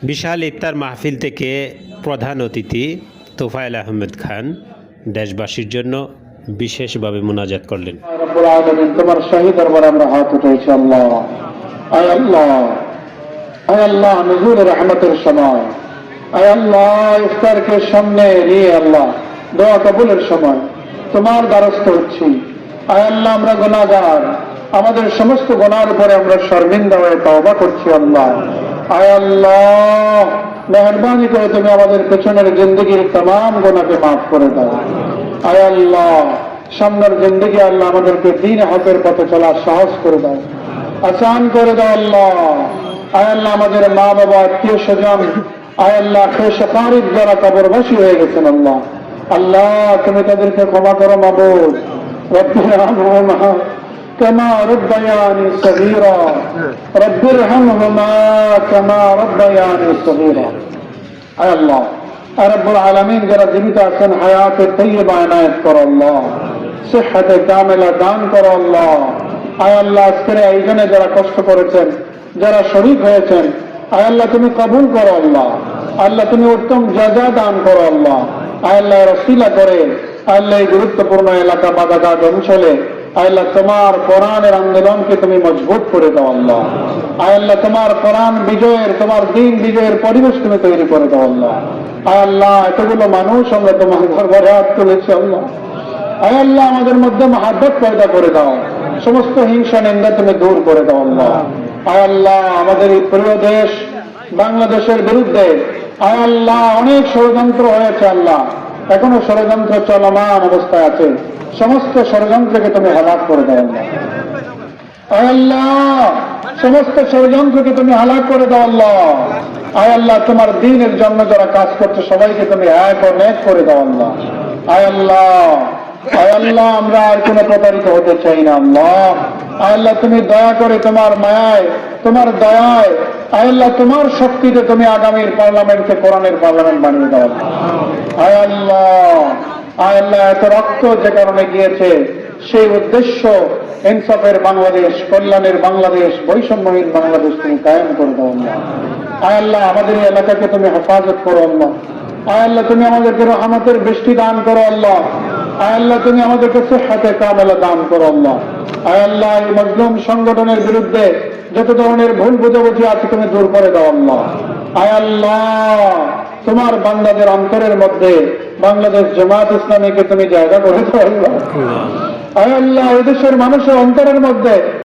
বিশাল ইফতার মাহফিল থেকে প্রধান অতিথি তোফায়েল আহমেদ খান দেশবাসীর জন্য বিশেষভাবে মুনাজাত করলেন। রব্বুল আলামিন, তোমার শাহী দরবারে আমরা হাত উঠাইছি। আল্লাহ, আয় আল্লাহ, আয় আল্লাহ, নুজুলের রহমতের সময়, আয় আল্লাহ, ইফতারকে সামনে নিয়ে আল্লাহ দোয়া কবুলের সময় তোমার দ্বারস্থ হচ্ছি। আয় আল্লাহ, আমরা গুনাহগার, আমাদের সমস্ত গুনার উপরে আমরা শর্মিন্দা হয়ে তওবা করছি। আল্লাহ, আয় আল্লাহ, মেহরবানি করে তুমি আমাদের পেছনের জিন্দগির तमाम গুনাহকে মাফ করে দাও। আয় আল্লাহ, সামনের জিন্দগি আল্লাহ আমাদেরকে দ্বীন হকের পথে চলার সাহস করে দাও, আসান করে দাও। আল্লাহ, আয় আল্লাহ, আমাদের মা বাবা, আত্মীয় স্বজন, আয় আল্লাহ, খেশকারির যারা কবরবাসী হয়ে গেছেন, আল্লাহ আল্লাহ তুমি তাদেরকে ক্ষমা করো মাবুদ। রব্বিরহামহুমা কামা রব্বায়ানি সগীরা, রব্বিরহামহুমা কামা রব্বায়ানি সগীরা। আয় আল্লাহ, আর রব্বুল আলামিন যারা জীবিত আছেন হায়াতে তাইয়্যিবা ইনায়াত করো আল্লাহ, সিহহাতে কামিলা দান করো আল্লাহ। আয় আল্লাহ, আজকের আয়োজনে যারা কষ্ট করেছেন, যারা শরীক হয়েছেন, আয় আল্লাহ তুমি কবুল করো আল্লাহ। আল্লাহ তুমি উত্তম জাযা দান করো আল্লাহ। আয় আল্লাহ, রসিলা করে আল্লাহ এই গুরুত্বপূর্ণ এলাকা বাদাঘাট অঞ্চলে আয় আল্লাহ তোমার কোরআনের আন্দোলনকে তুমি মজবুত করে দাও আল্লাহ। আয় আল্লাহ, তোমার কোরআন বিজয়ের, তোমার দ্বীন বিজয়ের পরিবেশ তুমি তৈরি করে দাও আল্লাহ। আয় আল্লাহ, এতগুলো মানুষ আমরা তোমার দরবারে হাত তুলেছি আল্লাহ। আয় আল্লাহ, আমাদের মধ্যে মহাব্বত পয়দা করে দাও, সমস্ত হিংসা নিন্দা তুমি দূর করে দাও আল্লাহ। আয় আল্লাহ, আমাদের এই প্রিয় দেশ বাংলাদেশের বিরুদ্ধে আয় আল্লাহ অনেক ষড়যন্ত্র হয়েছে আল্লাহ, এখনো ষড়যন্ত্র চলমান অবস্থায় আছে, সমস্ত ষড়যন্ত্রকে তুমি হালাক করে দাও আল্লাহ। আয় আল্লাহ, সমস্ত ষড়যন্ত্রকে তুমি হালাক করে দাও আল্লাহ। আয় আল্লাহ, তোমার দ্বীনের জন্য যারা কাজ করছে সবাইকে তুমি এক ও নেক করে দাও আল্লাহ। আয় আল্লাহ, আয় আল্লাহ, আমরা আর কোনো প্রতারিত হতে চাই না আল্লাহ। আয় আল্লাহ, তুমি দয়া করে তোমার মায়ায়, তোমার দয়ায়, আয় আল্লাহ, তোমার শক্তিতে তুমি আগামীর পার্লামেন্টকে কোরআনের পার্লামেন্ট বানিয়ে দাও। আয় আল্লাহ, আয় আল্লাহ, এত রক্ত যে কারণে গিয়েছে সেই উদ্দেশ্য ইনসাফের বাংলাদেশ, কল্যাণের বাংলাদেশ, বৈষম্যহীন বাংলাদেশ তুমি কায়েম করে দাও আল্লাহ। আয় আল্লাহ, আমাদের এই এলাকাকে তুমি হেফাজত করো আল্লাহ। আয় আল্লাহ, তুমি আমাদেরকে রহমতের বৃষ্টি দান করো আল্লাহ। আয় আল্লাহ, তুমি আমাদেরকে সিহহাতে কামিলা দান করো আল্লাহ। আয় আল্লাহ, এই মজলুম সংগঠনের বিরুদ্ধে যত ধরনের ভুল বুঝাবুঝি আছে তুমি দূর করে দাও আল্লাহ। আয় আল্লাহ, তোমার বান্দাদের অন্তরের মধ্যে বাংলাদেশ জামাত ইসলামীকে তুমি জায়গা করে দাও আল্লাহ। আয় আল্লাহ, এই দেশের মানুষের অন্তরের মধ্যে